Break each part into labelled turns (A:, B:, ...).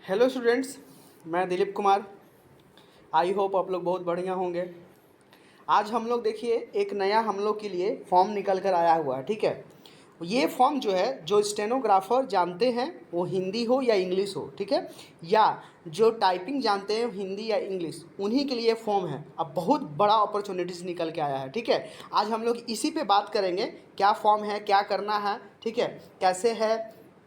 A: Hello students, मैं Dilip Kumar. I hope आप लोग बहुत बढ़िया होंगे। आज हम लोग देखिए एक नया हम लोग के लिए फॉर्म निकल कर आया हुआ है। ठीक है, ये फॉर्म जो है, जो स्टेनोग्राफर जानते हैं वो हिंदी हो या इंग्लिश हो, ठीक है, या जो टाइपिंग जानते हैं हिंदी या इंग्लिश, उन्हीं के लिए फॉर्म है। अब बहुत बड़ा अपॉर्चुनिटीज़ निकल के आया है। ठीक है, आज हम लोग इसी पे बात करेंगे, क्या फॉर्म है, क्या करना है, ठीक है, कैसे है,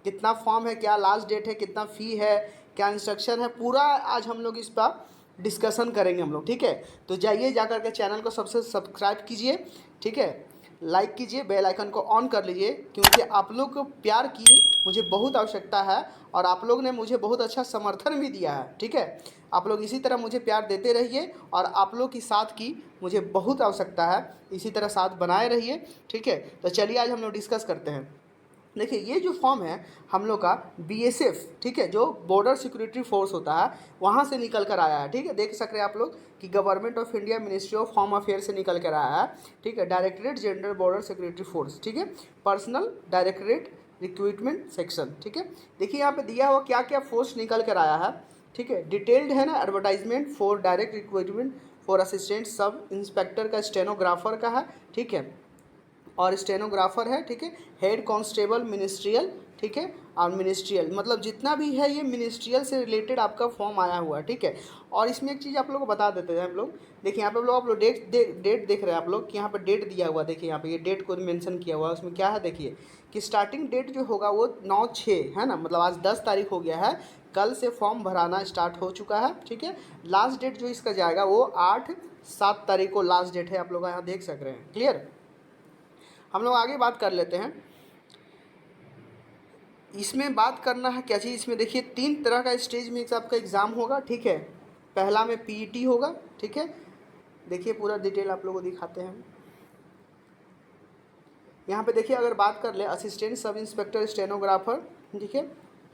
A: कितना फॉर्म है, क्या लास्ट डेट है, कितना फ़ी है, क्या इंस्ट्रक्शन है, पूरा आज हम लोग इस पर डिस्कशन करेंगे हम लोग। ठीक है, तो जाइए जा करके चैनल को सबसे सब्सक्राइब कीजिए, ठीक है, लाइक कीजिए, बेल आइकन को ऑन कर लीजिए, क्योंकि आप लोग को प्यार की मुझे बहुत आवश्यकता है और आप लोग ने मुझे बहुत अच्छा समर्थन भी दिया है। ठीक है, आप लोग इसी तरह मुझे प्यार देते रहिए और आप लोग की साथ की मुझे बहुत आवश्यकता है, इसी तरह साथ बनाए रहिए। ठीक है, तो चलिए आज हम लोग डिस्कस करते हैं। देखिए, ये जो फॉर्म है हम लोग का बीएसएफ, ठीक है, जो बॉर्डर सिक्योरिटी फोर्स होता है, वहाँ से निकल कर आया है। ठीक है, देख सक रहे हैं आप लोग कि government of India ministry of home affair से निकल कर आया है। ठीक है, directorate general border security force, ठीक है, पर्सनल डायरेक्टरेट रिक्रूटमेंट सेक्शन। ठीक है, देखिए यहाँ पे दिया हुआ क्या क्या फोर्स निकल कर आया है। ठीक है, डिटेल्ड है ना, advertisement for direct recruitment for assistant sub inspector का, स्टेनोग्राफर का है। ठीक है, और स्टेनोग्राफर है। ठीक है, हेड कांस्टेबल मिनिस्ट्रियल, ठीक है, और मिनिस्ट्रियल मतलब जितना भी है ये मिनिस्ट्रियल से रिलेटेड आपका फॉर्म आया हुआ है। ठीक है, और इसमें एक चीज़ आप लोगों को बता देते हैं हम लोग। देखिए यहाँ पे आप लोग डेट देख रहे हैं आप लोग कि यहाँ पे डेट दिया हुआ, देखिए यहाँ पे ये डेट को मेंशन किया हुआ है। उसमें क्या है, देखिए कि स्टार्टिंग डेट जो होगा वो 9/6 है ना, मतलब आज 10 तारीख हो गया है, कल से फॉर्म भराना स्टार्ट हो चुका है। ठीक है, लास्ट डेट जो इसका जाएगा वो 8-7 तारीख को लास्ट डेट है, आप लोग यहाँ देख सक रहे हैं। क्लियर, हम लोग आगे बात कर लेते हैं। इसमें बात करना है क्या चीज़, इसमें देखिए 3 तरह का स्टेज में आपका एग्ज़ाम होगा। ठीक है, पहला में पीईटी होगा। ठीक है, देखिए पूरा डिटेल आप लोगों को दिखाते हैं। यहाँ पे देखिए अगर बात कर ले, असिस्टेंट सब इंस्पेक्टर स्टेनोग्राफर, ठीक है,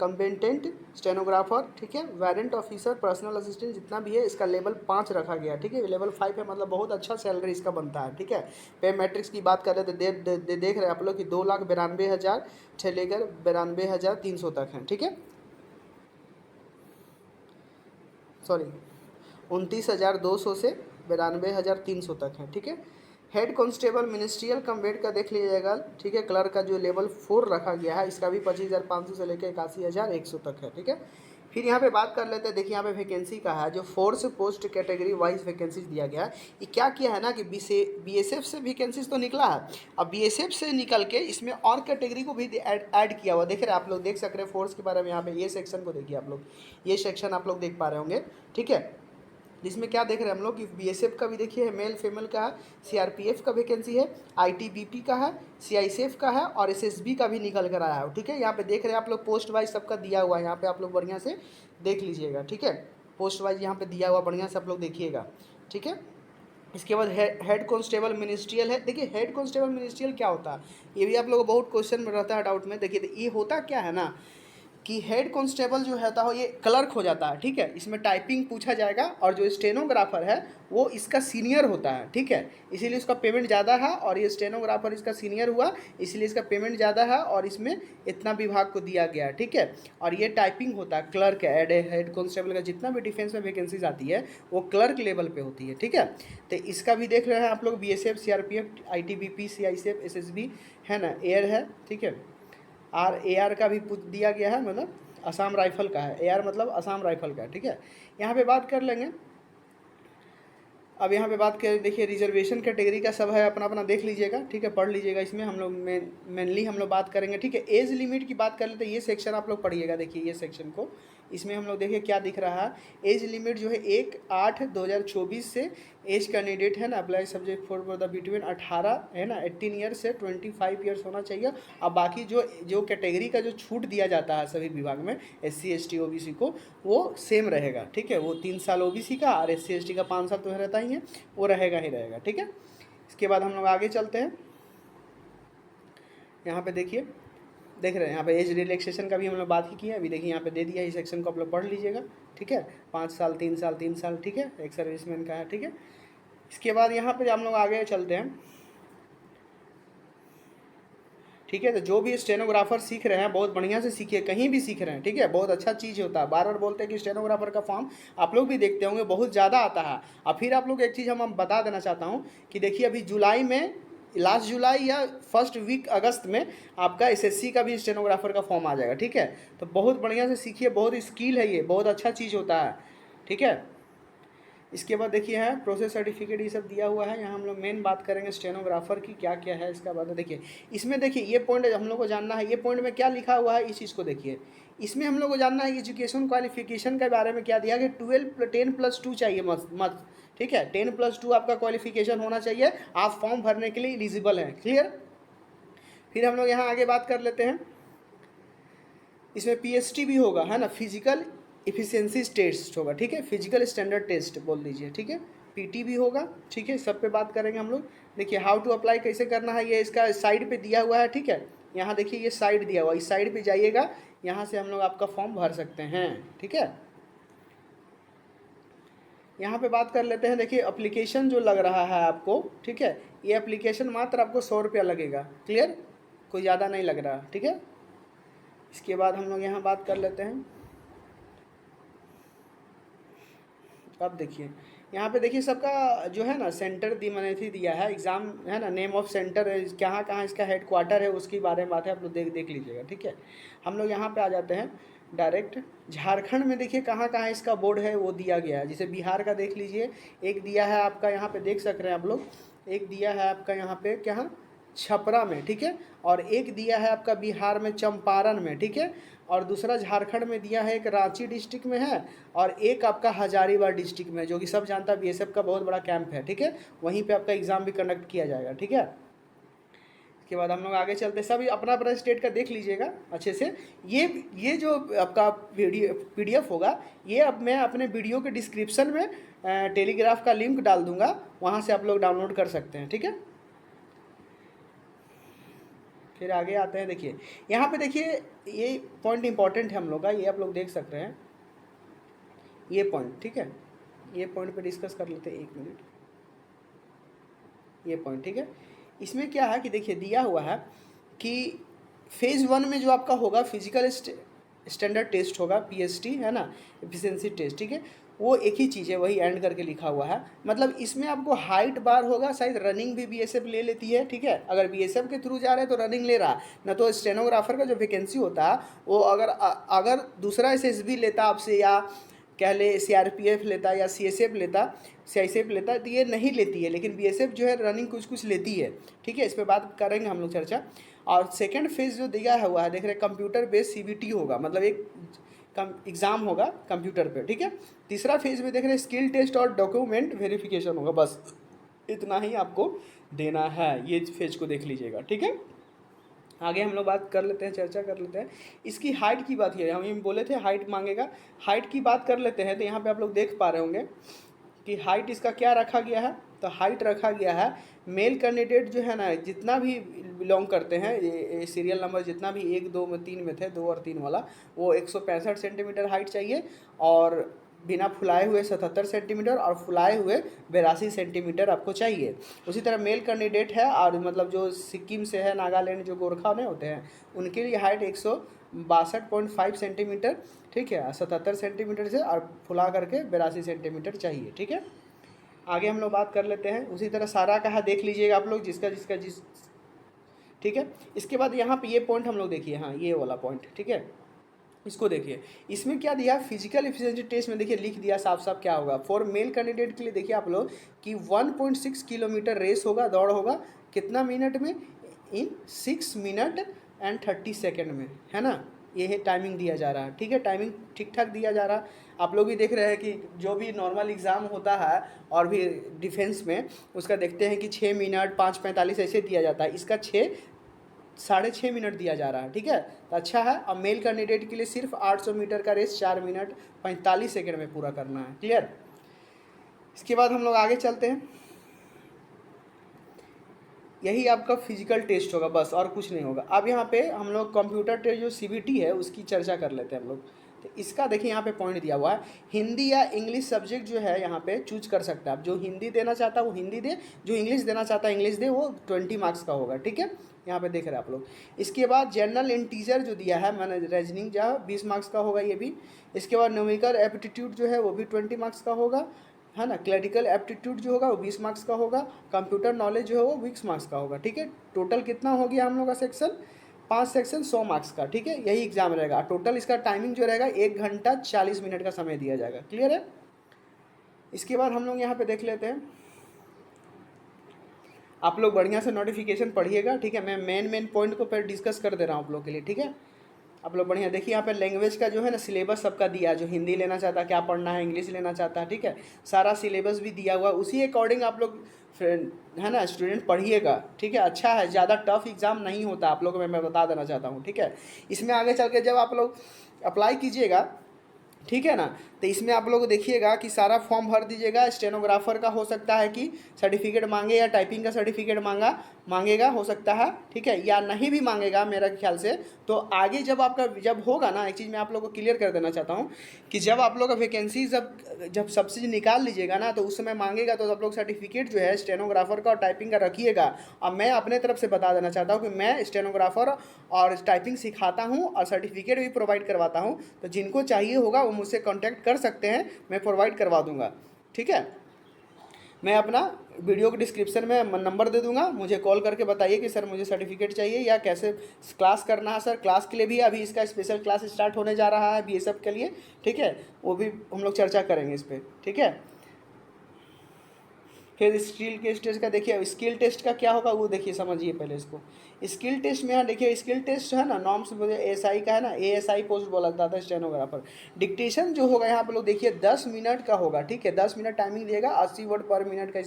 A: कंपेटेंट स्टेनोग्राफर, ठीक है, वारंट ऑफिसर, पर्सनल असिस्टेंट, जितना भी है इसका लेवल 5 रखा गया। ठीक है, लेवल 5 है, मतलब बहुत अच्छा सैलरी इसका बनता है। ठीक है, पे मैट्रिक्स की बात करें तो देख रहे हैं आप लोग कि 2,92,000 से लेकर 92,300 तक है। ठीक है, सॉरी 29,200 से 92,300 तक है। ठीक है, हेड कांस्टेबल मिनिस्ट्रियल कम्बेट का देख लीजिएगा। ठीक है, क्लर्क का जो लेवल 4 रखा गया है इसका भी 25,500 से लेकर 81,100 तक है। ठीक है, फिर यहाँ पे बात कर लेते हैं। देखिए यहाँ पे वैकेंसी का है, जो force post category wise vacancies दिया गया है। ये क्या किया है ना कि बीएसएफ से वैकेंसीज तो निकला है, अब बीएसएफ से निकल के इसमें और कैटेगरी को भी ऐड किया हुआ। देख रहे हैं आप लोग, देख सक रहे हैं फोर्स के बारे में। यहाँ पे ये सेक्शन को देखिए आप लोग, ये सेक्शन आप लोग देख पा रहे होंगे। ठीक है, जिसमें क्या देख रहे हैं हम लोग कि बीएसएफ का भी देखिए मेल फीमेल का है, सीआरपीएफ का वैकेंसी है, आईटीबीपी का है, सीआईएसएफ का है और एसएसबी का भी निकल कर आया है। ठीक है, यहाँ पे देख रहे हैं आप लोग पोस्ट वाइज सबका दिया हुआ है, यहाँ पे आप लोग बढ़िया से देख लीजिएगा। ठीक है, पोस्ट वाइज यहाँ पे दिया हुआ, बढ़िया से आप लोग देखिएगा। ठीक है, इसके बाद हेड कांस्टेबल मिनिस्ट्रियल है। देखिए हेड कांस्टेबल मिनिस्ट्रियल क्या होता है, ये भी आप लोगों को बहुत क्वेश्चन में रहता है, डाउट में। देखिए ये होता क्या है ना कि हेड कांस्टेबल जो रहता हो ये क्लर्क हो जाता है। ठीक है, इसमें टाइपिंग पूछा जाएगा और जो स्टेनोग्राफर है वो इसका सीनियर होता है। ठीक है, इसीलिए इसका पेमेंट ज़्यादा है, और ये स्टेनोग्राफर इसका सीनियर हुआ इसलिए इसका पेमेंट ज़्यादा है, और इसमें इतना विभाग को दिया गया। ठीक है, और ये टाइपिंग होता है, क्लर्क है। हेड कांस्टेबल का जितना भी डिफेंस में वैकेंसीज आती है वो क्लर्क लेवल पे होती है। ठीक है, तो इसका भी देख रहे हैं आप लोग, BSF, CRPF, ITBP, CISF, SSB है ना, एयर है। ठीक है, AR का भी दिया गया है, मतलब असम राइफल का है। AR मतलब असम राइफल का है। ठीक है, यहाँ पे बात कर लेंगे। अब यहाँ पे बात करें, देखिए रिजर्वेशन कैटेगरी का सब है, अपना अपना देख लीजिएगा। ठीक है, पढ़ लीजिएगा। इसमें हम लोग मेनली हम लोग बात करेंगे। ठीक है, एज लिमिट की बात कर लेते हैं, ये सेक्शन आप लोग पढ़िएगा। देखिए ये सेक्शन को, इसमें हम लोग देखिए क्या दिख रहा है, एज लिमिट जो है 1/8/2024 से एज कैंडिडेट है ना, apply subject for the between 18 है ना 18 ईयर्स से 25 ईयर्स होना चाहिए। अब बाकी जो कैटेगरी का जो छूट दिया जाता है सभी विभाग में, SC ST OBC को, वो सेम रहेगा। ठीक है, वो 3 साल OBC का और SC ST का 5 साल तो रहता ही है, वो रहेगा ही रहेगा। ठीक है, इसके बाद हम लोग आगे चलते हैं। यहाँ पे देखिए, देख रहे हैं यहाँ पे एज रिलैक्सेशन का भी हम लोग बात ही की है। अभी देखिए यहाँ पे दे दिया, इस सेक्शन को आप लोग पढ़ लीजिएगा। ठीक है, 5 साल 3 साल 3 साल, ठीक है, एक सर्विसमैन का है। ठीक है, इसके बाद यहाँ पे हम लोग आगे चलते हैं। ठीक है। तो जो भी स्टेनोग्राफर सीख रहे हैं बहुत बढ़िया से सीखिए, कहीं भी सीख रहे हैं, ठीक है, बहुत अच्छा चीज़ होता है। बार बार बोलते हैं कि स्टेनोग्राफर का फॉर्म आप लोग भी देखते होंगे बहुत ज़्यादा आता है। और फिर आप लोग एक चीज़ हम बता देना चाहता हूँ कि देखिए अभी जुलाई में, लास्ट जुलाई या फर्स्ट वीक अगस्त में आपका एसएससी का भी स्टेनोग्राफर का फॉर्म आ जाएगा, ठीक है। तो बहुत बढ़िया से सीखिए, बहुत स्किल है ये, बहुत अच्छा चीज़ होता है, ठीक है। इसके बाद देखिए है प्रोसेस सर्टिफिकेट, ये सब दिया हुआ है। यहाँ हम लोग मेन बात करेंगे स्टेनोग्राफर की क्या क्या है। इसका बाद देखिए इसमें देखिए ये पॉइंट हम लोग को जानना है, ये पॉइंट में क्या लिखा हुआ है इस चीज़ को देखिए। इसमें हम लोग को जानना है एजुकेशन क्वालिफिकेशन के बारे में क्या दिया कि 10+2 चाहिए मत मत, ठीक है। 10+2 आपका क्वालिफिकेशन होना चाहिए, आप फॉर्म भरने के लिए एलिजिबल हैं, क्लियर। फिर हम लोग यहाँ आगे बात कर लेते हैं, इसमें पीएसटी भी होगा, है ना, फिजिकल इफिशियंसी टेस्ट होगा, ठीक है, फिजिकल स्टैंडर्ड टेस्ट बोल दीजिए, ठीक है। पीटी भी होगा, ठीक है, सब पे बात करेंगे हम लोग। देखिए हाउ टू अप्लाई कैसे करना है, ये इसका साइड पे दिया हुआ है, ठीक है। यहाँ देखिए ये साइड दिया हुआ है, इस साइड पे जाइएगा, यहाँ से हम लोग आपका फॉर्म भर सकते हैं, ठीक है। यहाँ पे बात कर लेते हैं, देखिए अप्लीकेशन जो लग रहा है आपको, ठीक है, ये अप्लीकेशन मात्र आपको 100 रुपया लगेगा, क्लियर, कोई ज़्यादा नहीं लग रहा, ठीक है। इसके बाद हम लोग यहाँ बात कर लेते हैं, अब देखिए यहाँ पे देखिए सबका जो है ना सेंटर दी मैंने थी दिया है, एग्ज़ाम है ना, नेम ऑफ सेंटर है, कहाँ कहाँ इसका हेड क्वार्टर है उसके बारे में बात है, आप लोग देख लीजिएगा, ठीक है। हम लोग यहाँ पे आ जाते हैं डायरेक्ट। झारखंड में देखिए कहाँ कहाँ इसका बोर्ड है वो दिया गया है, जैसे बिहार का देख लीजिए, एक दिया है आपका यहाँ पे देख सक रहे हैं आप लोग, एक दिया है आपका यहाँ पे क्या, छपरा में, ठीक है, और एक दिया है आपका बिहार में चंपारण में, ठीक है, और दूसरा झारखंड में दिया है एक रांची डिस्ट्रिक्ट में है, और एक आपका हजारीबाग डिस्ट्रिक्ट में, जो कि सब जानता है बीएसएफ का बहुत बड़ा कैंप है, ठीक है, वहीं पे आपका एग्ज़ाम भी कंडक्ट किया जाएगा, ठीक है। इसके बाद हम लोग आगे चलते हैं, सब अपना अपना स्टेट का देख लीजिएगा अच्छे से। ये जो आपका पीडीएफ होगा, ये अब मैं अपने वीडियो के डिस्क्रिप्शन में टेलीग्राफ का लिंक डाल दूंगा, वहाँ से आप लोग डाउनलोड कर सकते हैं, ठीक है। फिर आगे आते हैं, देखिए यहाँ पे देखिए ये पॉइंट इंपॉर्टेंट है हम लोग का, ये आप लोग देख सकते हैं ये पॉइंट, ठीक है, ये पॉइंट पे डिस्कस कर लेते हैं, 1 मिनट, ये पॉइंट, ठीक है। इसमें क्या है कि देखिए दिया हुआ है कि फेज़ 1 में जो आपका होगा फिजिकल स्टैंडर्ड टेस्ट होगा, पीएसटी है ना, एफिशिएंसी टेस्ट, ठीक है, वो एक ही चीज़ है, वही एंड करके लिखा हुआ है। मतलब इसमें आपको हाइट बार होगा, शायद रनिंग भी बीएसएफ ले लेती है, ठीक है, अगर बीएसएफ के थ्रू जा रहे हैं तो रनिंग ले रहा, ना तो स्टेनोग्राफर का जो वैकेंसी होता है वो अगर दूसरा एसएसबी लेता आपसे, या कह ले सीआरपीएफ लेता या सीएसएफ लेता, सीआईएसएफ लेता, तो ये नहीं लेती है, लेकिन बीएसएफ जो है रनिंग कुछ कुछ लेती है, ठीक है। इस पर बात करेंगे हम लोग चर्चा। और सेकंड फेज़ जो दिया हुआ है देख रहे, कंप्यूटर बेस्ड सीबीटी होगा, मतलब एक एग्ज़ाम होगा कंप्यूटर पे, ठीक है। तीसरा फेज़ में देख रहे स्किल टेस्ट और डॉक्यूमेंट वेरिफिकेशन होगा, बस इतना ही आपको देना है, ये फेज को देख लीजिएगा, ठीक है। आगे हम लोग बात कर लेते हैं, चर्चा कर लेते हैं इसकी हाइट की बात है, हम बोले थे हाइट मांगेगा, हाइट की बात कर लेते हैं। तो यहाँ पे आप लोग देख पा रहे होंगे कि हाइट इसका क्या रखा गया है, तो हाइट रखा गया है मेल कैंडिडेट जो है ना, जितना भी बिलोंग करते हैं, ये सीरियल नंबर जितना भी 1 2 में 3 में थे, 2 और 3 वाला, वो 165 सेंटीमीटर हाइट चाहिए, और बिना फुलाए हुए 77 सेंटीमीटर, और फुलाए हुए 82 सेंटीमीटर आपको चाहिए। उसी तरह मेल कैंडिडेट है, और मतलब जो सिक्किम से है, नागालैंड, जो गोरखा नहीं होते हैं, उनके लिए हाइट 162.5 सेंटीमीटर, ठीक है, 77 सेंटीमीटर से, और फुला करके 82 सेंटीमीटर चाहिए, ठीक है। आगे हम लोग बात कर लेते हैं, उसी तरह सारा कहा देख लीजिएगा आप लोग, जिसका जिसका जिस, ठीक है। इसके बाद यहाँ पे ये पॉइंट हम लोग देखिए, हाँ ये वाला पॉइंट, ठीक है, इसको देखिए, इसमें क्या दिया, फिजिकल एफिशिएंसी टेस्ट में देखिए लिख दिया साफ साफ क्या होगा फॉर मेल कैंडिडेट के लिए, देखिए आप लोग कि 1.6 किलोमीटर रेस होगा, दौड़ होगा, कितना मिनट में, इन 6 मिनट एंड 30 सेकेंड में, है ना, ये है टाइमिंग दिया जा रहा है, ठीक है, टाइमिंग ठीक ठाक दिया जा रहा है। आप लोग भी देख रहे हैं कि जो भी नॉर्मल एग्ज़ाम होता है और भी डिफेंस में, उसका देखते हैं कि 6 मिनट 5:45 ऐसे दिया जाता है, इसका 6.5 मिनट दिया जा रहा है, ठीक है, तो अच्छा है। अब मेल कैंडिडेट के लिए सिर्फ 800 मीटर का रेस 4 मिनट 45 सेकेंड में पूरा करना है, क्लियर। इसके बाद हम लोग आगे चलते हैं, यही आपका फिजिकल टेस्ट होगा, बस और कुछ नहीं होगा। अब यहाँ पे हम लोग कंप्यूटर टेस्ट जो सीबीटी है उसकी चर्चा कर लेते हैं हम लोग। तो इसका देखिए यहाँ पे पॉइंट दिया हुआ है, हिंदी या इंग्लिश सब्जेक्ट जो है यहाँ पे चूज कर सकता है आप, जो हिंदी देना चाहता है वो हिंदी दे, जो इंग्लिश देना चाहता है इंग्लिश दे, वो 20 मार्क्स का होगा, ठीक है। यहाँ पे देख रहे हैं आप लोग। इसके बाद जनरल इंटीजर जो दिया है मैंने रीजनिंग जो 20 मार्क्स का होगा ये भी। इसके बाद न्यूमेरिकल एप्टीट्यूड जो है वो भी 20 मार्क्स का होगा, है ना। क्लरिकल एप्टीट्यूड जो होगा वो 20 मार्क्स का होगा। कंप्यूटर नॉलेज जो है वो 20 मार्क्स का होगा, ठीक है। टोटल कितना हो गया हम लोग का सेक्शन, 5 सेक्शन 100 मार्क्स का, ठीक है। यही एग्जाम रहेगा। टोटल इसका टाइमिंग जो रहेगा 1 घंटा 40 मिनट का समय दिया जाएगा। क्लियर है। इसके बाद हम लोग यहाँ पे देख लेते हैं, आप लोग बढ़िया से नोटिफिकेशन पढ़िएगा, ठीक है। मैं मेन पॉइंट को पर डिस्कस कर दे रहा हूँ आप लोग के लिए, ठीक है। आप लोग बढ़िया देखिए, यहाँ पे लैंग्वेज का जो है ना सिलेबस सबका दिया है, जो हिंदी लेना चाहता है क्या पढ़ना है, इंग्लिश लेना चाहता है, ठीक है। सारा सिलेबस भी दिया हुआ है, उसी अकॉर्डिंग आप लोग है ना स्टूडेंट पढ़िएगा, ठीक है। अच्छा है, ज़्यादा टफ एग्जाम नहीं होता आप लोग को, मैं बता देना चाहता हूँ, ठीक है। इसमें आगे चल के जब आप लोग अप्लाई कीजिएगा, ठीक है ना, तो इसमें आप लोग देखिएगा कि सारा फॉर्म भर दीजिएगा। स्टेनोग्राफर का हो सकता है कि सर्टिफिकेट मांगे, या टाइपिंग का सर्टिफिकेट मांगेगा हो सकता है, ठीक है, या नहीं भी मांगेगा मेरा ख्याल से। तो आगे जब आपका जब होगा ना, एक चीज़ मैं आप लोग को क्लियर कर देना चाहता हूँ कि जब आप लोग का वैकेंसी जब सब चीज़ निकाल लीजिएगा ना, तो उस समय मांगेगा, तो आप लोग सर्टिफिकेट जो है स्टेनोग्राफर का और टाइपिंग का रखिएगा। और मैं अपने तरफ से बता देना चाहता हूँ कि मैं स्टेनोग्राफर और टाइपिंग सिखाता हूँ और सर्टिफिकेट भी प्रोवाइड करवाता हूँ। तो जिनको चाहिए होगा वो मुझसे कॉन्टैक्ट कर सकते हैं, मैं प्रोवाइड करवा दूंगा, ठीक है। मैं अपना वीडियो के डिस्क्रिप्शन में नंबर दे दूंगा, मुझे कॉल करके बताइए कि सर मुझे सर्टिफिकेट चाहिए या कैसे क्लास करना है। सर क्लास के लिए भी अभी इसका स्पेशल क्लास स्टार्ट होने जा रहा है BSF के लिए, ठीक है। वो भी हम लोग चर्चा करेंगे इस पर, ठीक है। फिर स्किल के टेस्ट का देखिए, स्किल टेस्ट का क्या होगा वो देखिए, समझिए पहले इसको। स्किल टेस्ट में यहाँ देखिए, स्किल टेस्ट है ना, नॉर्म्स ASI का है ना, ASI पोस्ट बोला जाता है स्टेनोग्राफर। डिक्टेशन जो होगा यहाँ पे लोग देखिए 10 मिनट का होगा, ठीक है। 10 मिनट टाइमिंग दिएगा, 80 वर्ड पर मिनट का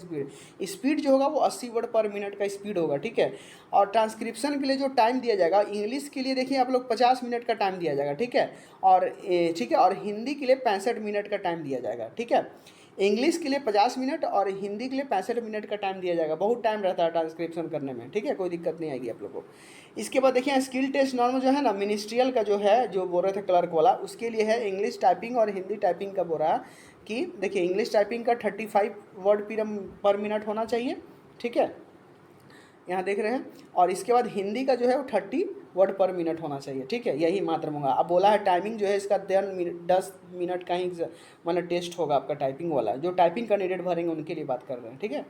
A: स्पीड जो होगा वो 80 वर्ड पर मिनट का स्पीड होगा, ठीक है। और ट्रांसक्रिप्शन के लिए जो टाइम दिया जाएगा, इंग्लिश के लिए देखिए आप लोग 50 मिनट का टाइम दिया जाएगा, ठीक है। और ठीक है, और हिंदी के लिए 65 मिनट का टाइम दिया जाएगा, ठीक है। इंग्लिश के लिए 50 मिनट और हिंदी के लिए 65 मिनट का टाइम दिया जाएगा। बहुत टाइम रहता है ट्रांसक्रिप्शन करने में, ठीक है, कोई दिक्कत नहीं आएगी आप लोगों को। इसके बाद देखिए स्किल टेस्ट नॉर्मल जो है ना, मिनिस्ट्रियल का जो है, जो बोल रहे थे क्लर्क वाला, उसके लिए है इंग्लिश टाइपिंग और हिंदी टाइपिंग का बोल रहा है कि देखिए इंग्लिश टाइपिंग का 35 वर्ड पर मिनट होना चाहिए, ठीक है, यहाँ देख रहे हैं। और इसके बाद हिंदी का जो है वो 30 वर्ड पर मिनट होना चाहिए, ठीक है, यही मात्र होगा। अब बोला है टाइमिंग जो है इसका 10 मिनट का ही मतलब टेस्ट होगा आपका टाइपिंग वाला। जो टाइपिंग कैंडिडेट भरेंगे उनके लिए बात कर रहे हैं, ठीक है।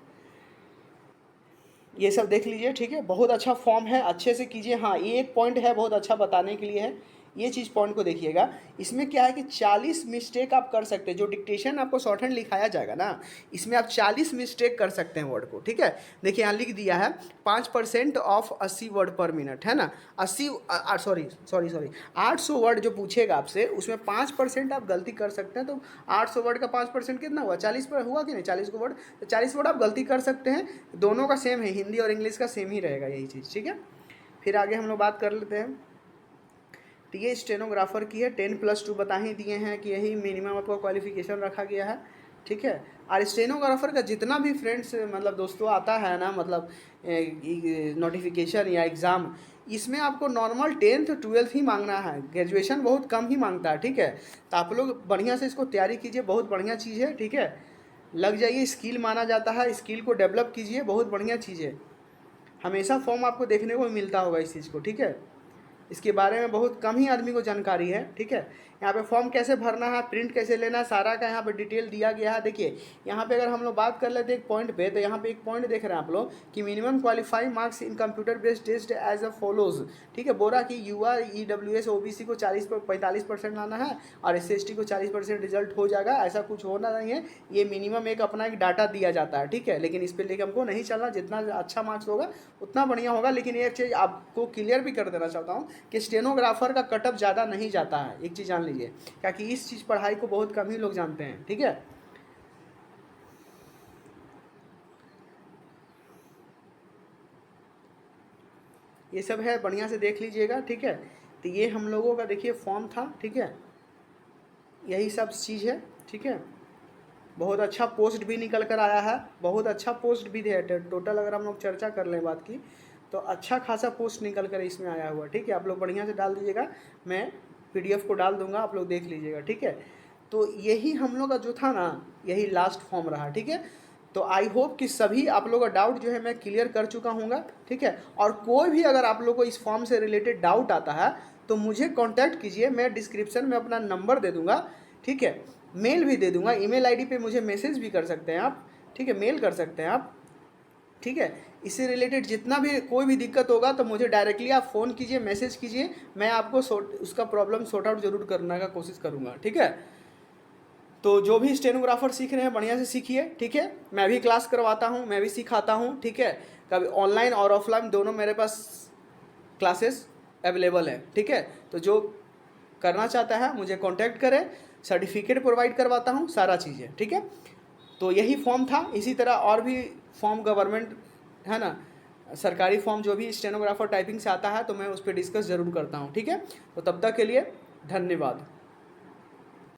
A: ये सब देख लीजिए, ठीक है। बहुत अच्छा फॉर्म है, अच्छे से कीजिए। हाँ, ये एक पॉइंट है बहुत अच्छा बताने के लिए है, ये चीज़ पॉइंट को देखिएगा। इसमें क्या है कि 40 मिस्टेक आप कर सकते हैं। जो डिक्टेशन आपको शॉर्ट हैंड लिखाया जाएगा ना, इसमें आप 40 मिस्टेक कर सकते हैं वर्ड को, ठीक है। देखिए यहाँ लिख दिया है 5% ऑफ 80 वर्ड पर मिनट, है ना। 80 सॉरी 800 वर्ड जो पूछेगा आपसे, उसमें 5% आप गलती कर सकते हैं। तो 800 वर्ड का 5% कितना हुआ, 40 पर हुआ कि नहीं, 40 को वर्ड, तो 40 वर्ड आप गलती कर सकते हैं। दोनों का सेम है, हिंदी और इंग्लिश का सेम ही रहेगा यही चीज़, ठीक है। फिर आगे हम लोग बात कर लेते हैं। तो ये स्टेनोग्राफर की है, 10+2 बता ही दिए हैं कि यही मिनिमम आपको क्वालिफिकेशन रखा गया है, ठीक है। और स्टेनोग्राफर का जितना भी फ्रेंड्स मतलब दोस्तों आता है ना, मतलब नोटिफिकेशन या एग्ज़ाम, इसमें आपको नॉर्मल 10th 12th ही मांगना है, ग्रेजुएशन बहुत कम ही मांगता है, ठीक है। तो आप लोग बढ़िया से इसको तैयारी कीजिए, बहुत बढ़िया चीज़ है, ठीक है। लग जाइए, स्किल माना जाता है, स्किल को डेवलप कीजिए, बहुत बढ़िया चीज़ है। हमेशा फॉर्म आपको देखने को मिलता होगा इस चीज़ को, ठीक है। इसके बारे में बहुत कम ही आदमी को जानकारी है, ठीक है। यहाँ पे फॉर्म कैसे भरना है, प्रिंट कैसे लेना है, सारा का यहाँ पे डिटेल दिया गया है। देखिए यहाँ पे अगर हम लोग बात कर लेते हैं एक पॉइंट पे, तो यहाँ पे एक पॉइंट देख रहे हैं आप लोग कि minimum qualifying marks in computer based test as a follows, ठीक है। बोला कि UR EWS OBC को 45% लाना है और SC/ST को 40% रिजल्ट हो जाएगा, ऐसा कुछ होना नहीं है। ये मिनिमम एक अपना एक डाटा दिया जाता है, ठीक है। लेकिन इस पर लेकर हमको नहीं चलना, जितना अच्छा मार्क्स होगा उतना बढ़िया होगा। लेकिन एक चीज़ आपको क्लियर भी कर देना चाहता हूँ कि स्टेनोग्राफर का कटअप ज़्यादा नहीं जाता है, एक चीज़ जान लीजिए, क्योंकि इस चीज़ पढ़ाई को बहुत कम ही लोग जानते हैं, ठीक है। ये सब है, बढ़िया से देख लीजिएगा, ठीक है। तो ये हम लोगों का देखिए फॉर्म था, ठीक है, यही सब चीज़ है, ठीक है। बहुत अच्छा पोस्ट भी निकल कर आया है, बहुत अच्छा पोस्ट भी है। टोटल अगर हम लोग चर्चा कर लें बात की, तो अच्छा खासा पोस्ट निकल कर इसमें आया हुआ, ठीक है। आप लोग बढ़िया से डाल दीजिएगा, मैं PDF को डाल दूंगा, आप लोग देख लीजिएगा, ठीक है। तो यही हम लोग का जो था ना, यही लास्ट फॉर्म रहा, ठीक है। तो आई होप कि सभी आप लोगों का डाउट जो है मैं क्लियर कर चुका हूँगा, ठीक है। और कोई भी अगर आप लोगों को इस फॉर्म से रिलेटेड डाउट आता है तो मुझे कांटेक्ट कीजिए, मैं डिस्क्रिप्शन में अपना नंबर दे दूँगा, ठीक है, मेल भी दे दूँगा, ईमेल आईडी पे मुझे मैसेज भी कर सकते हैं आप, ठीक है, मेल कर सकते हैं आप, ठीक है। इससे रिलेटेड जितना भी कोई भी दिक्कत होगा तो मुझे डायरेक्टली आप फ़ोन कीजिए, मैसेज कीजिए, मैं आपको उसका प्रॉब्लम सॉर्ट आउट जरूर करने का कोशिश करूँगा, ठीक है। तो जो भी स्टेनोग्राफर सीख रहे हैं बढ़िया से सीखिए, ठीक है। मैं भी क्लास करवाता हूँ, मैं भी सिखाता हूँ, ठीक है। कभी ऑनलाइन और ऑफलाइन दोनों मेरे पास क्लासेस अवेलेबल है, ठीक है। तो जो करना चाहता है मुझे कांटेक्ट करें, सर्टिफिकेट प्रोवाइड करवाता हूँ, सारा चीज़ है, ठीक है। तो यही फॉर्म था, इसी तरह और भी फॉर्म गवर्नमेंट है ना, सरकारी फॉर्म जो भी स्टेनोग्राफर टाइपिंग से आता है तो मैं उस पर डिस्कस ज़रूर करता हूँ, ठीक है। तो तब तक के लिए धन्यवाद।